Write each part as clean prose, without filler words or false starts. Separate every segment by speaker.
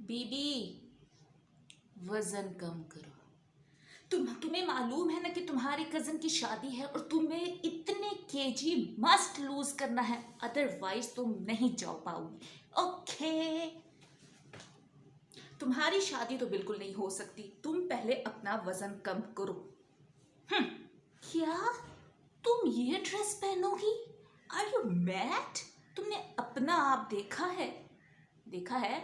Speaker 1: बीबी, वजन कम करो। तुम्हें मालूम है ना कि तुम्हारी कजन की शादी है और तुम्हें इतने केजी मस्ट लूज करना है, अदरवाइज तुम नहीं जा पाओगी। ओके, तुम्हारी शादी तो बिल्कुल नहीं हो सकती। तुम पहले अपना वजन कम करो। हम्म, क्या तुम ये ड्रेस पहनोगी? Are you mad? तुमने अपना आप देखा है? देखा है?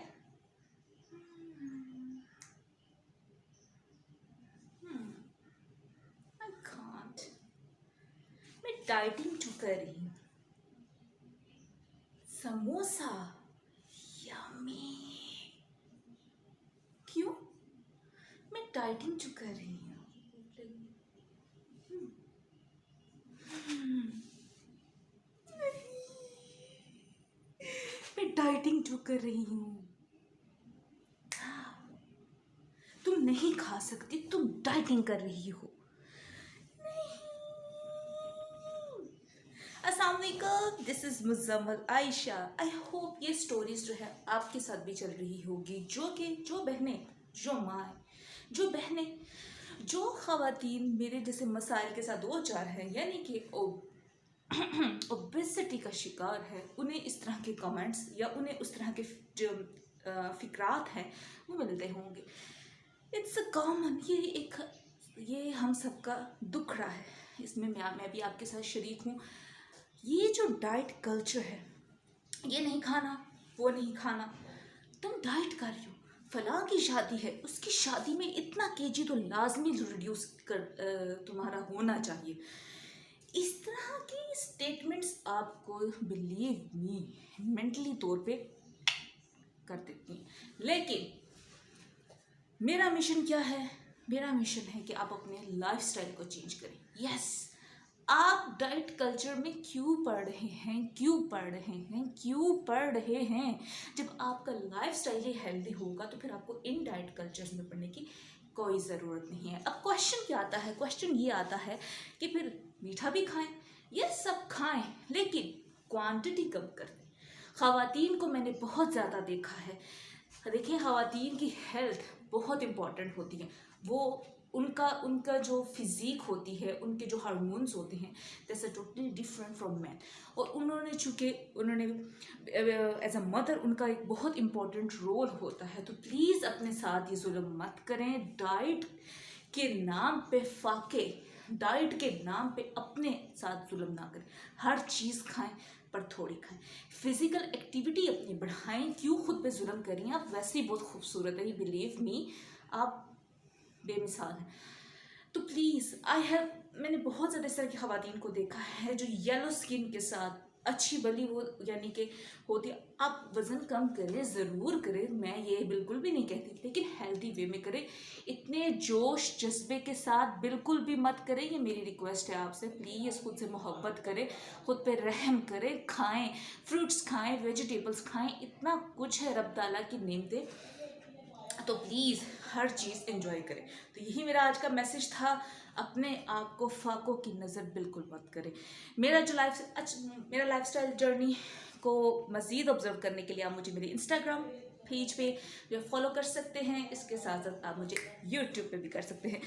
Speaker 1: I can't. मैं डाइटिंग क्यों कर रही हूँ? समोसा, यम्मी। क्यों? मैं डाइटिंग क्यों कर रही हूँ? मैं डाइटिंग क्यों कर रही हूँ? तुम नहीं खा सकती, तुम डाइटिंग कर रही हो। अस्सलाम वालेकुम, this is Muzammil Ayesha. I hope ये स्टोरीज जो है आपके साथ भी चल रही होगी, जो बहनें, जो माँ, जो बहनें, जो खवातीन मेरे जैसे मसाइल के साथ दो चार हैं, यानी कि ओबेसिटी का शिकार है, उन्हें इस तरह के कमेंट्स या उन्हें उस तरह के जो फिक्रात हैं वो मिलते होंगे। इट्स अ कॉमन, ये हम सबका दुख रहा है। इसमें मैं भी आपके साथ शरीक हूँ। ये जो डाइट कल्चर है, ये नहीं खाना, वो नहीं खाना, तुम डाइट कर रही हो। फलां की शादी है, उसकी शादी में इतना केजी तो लाजमी रिड्यूस कर तुम्हारा होना चाहिए। इस तरह की स्टेटमेंट्स आपको बिलीव मी मेंटली तौर पे कर देती हैं। लेकिन मेरा मिशन क्या है? मेरा मिशन है कि आप अपने लाइफस्टाइल को चेंज करें। यस, आप डाइट कल्चर में क्यों पढ़ रहे हैं? जब आपका लाइफस्टाइल ही हेल्दी होगा तो फिर आपको इन डाइट कल्चर्स में पढ़ने की कोई ज़रूरत नहीं है। अब क्वेश्चन क्या आता है? क्वेश्चन ये आता है कि फिर मीठा भी खाएं। यस, सब खाएं, लेकिन क्वांटिटी कम कर दें। ख़वातीन को मैंने बहुत ज़्यादा देखा है। देखिए, ख़वातीन की हेल्थ बहुत इम्पॉर्टेंट होती है। वो उनका जो फिज़ीक होती है, उनके जो हार्मोन्स होते हैं, that's a totally different from man. और उन्होंने एज अ मदर उनका एक बहुत इम्पॉर्टेंट रोल होता है। तो प्लीज़ अपने साथ ये जुल्म मत करें। डाइट के नाम पे फाके, डाइट के नाम पे अपने साथ जुल्म ना करें। हर चीज़ खाएं पर थोड़ी खाएं। फिजिकल एक्टिविटी अपनी बढ़ाएं। क्यों खुद पे जुल्म करें? आप वैसे ही बहुत खूबसूरत है, बिलीव मी, आप बेमिसाल हैं। तो प्लीज़ मैंने बहुत ज़्यादा इस तरह की ख़वातीन को देखा है जो येलो स्किन के साथ अच्छी भली वो यानी कि होती है। आप वज़न कम करें, ज़रूर करें, मैं ये बिल्कुल भी नहीं कहती, लेकिन हेल्दी वे में करें। इतने जोश जज्बे के साथ बिल्कुल भी मत करें। ये मेरी रिक्वेस्ट है आपसे। प्लीज़ खुद से मोहब्बत करें, खुद पे रहम करें। खाएं, फ्रूट्स खाएं, वेजिटेबल्स खाएं, इतना कुछ है रब ताला की नेमतें। तो प्लीज़ हर चीज़ एंजॉय करें। तो यही मेरा आज का मैसेज था। अपने आप को फाकों की नज़र बिल्कुल मत करें। मेरा लाइफस्टाइल जर्नी को मज़ीद ऑब्जर्व करने के लिए आप मुझे मेरे इंस्टाग्राम पेज पे जो फॉलो कर सकते हैं। इसके साथ साथ आप मुझे यूट्यूब पे भी कर सकते हैं।